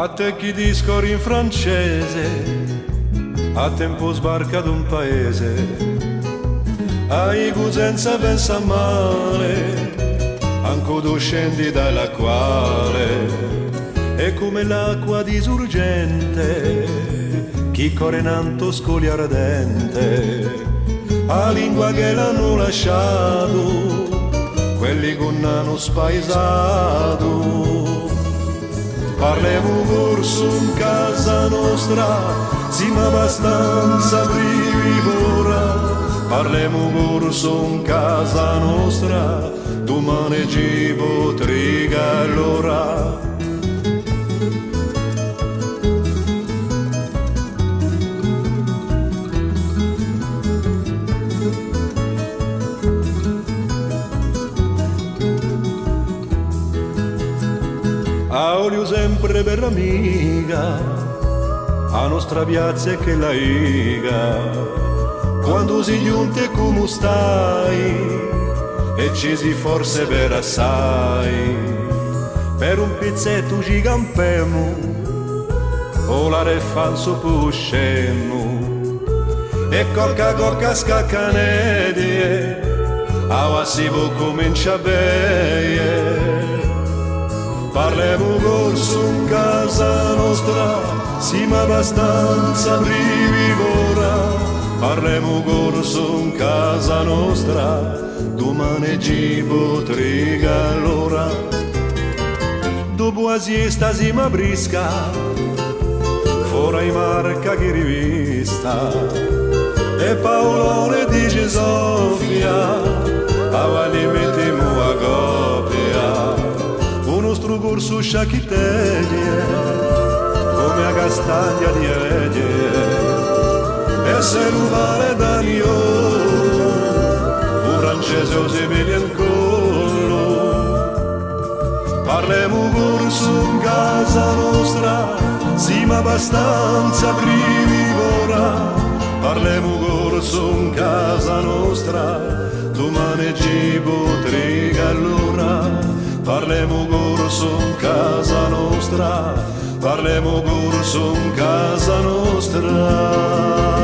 A te chi discorri in francese, a tempo sbarca d'un paese, ai guzenza pensa male, anco tu scendi dalla quale, è come l'acqua disurgente, chi corre in alto scoglia ardente, a lingua che l'hanno lasciato, quelli che non hanno spaesato. Parliamo corso in casa nostra, siamo abbastanza brivora. Parliamo corso in casa nostra, domani ci potrà allora. Aulio sempre per l'amica, a nostra piazza che la iga, quando si giunte come stai, e ci si forse per assai, per un pezzetto ci campiamo, o la re falso puscemmo, e cocca scaccanedie, a si può comincia bene. Parliamo corso in casa nostra, siamo abbastanza brivora. Parliamo corso in casa nostra, domani ci potrà allora. Dopo la siesta siamo brisca, fuori marca che rivista, e Paolone dice Sofia, avanti mettiamo a coppia. Nostro corso sciacchiteglie, come a castagna di eglie, e se non vale da io, un francese o si vede in collo. Parliamo corso in casa nostra, siamo abbastanza brivora. Parliamo corso in casa nostra, domani ci potrà allora. Parliamo corso in casa nostra, parliamo corso in casa nostra.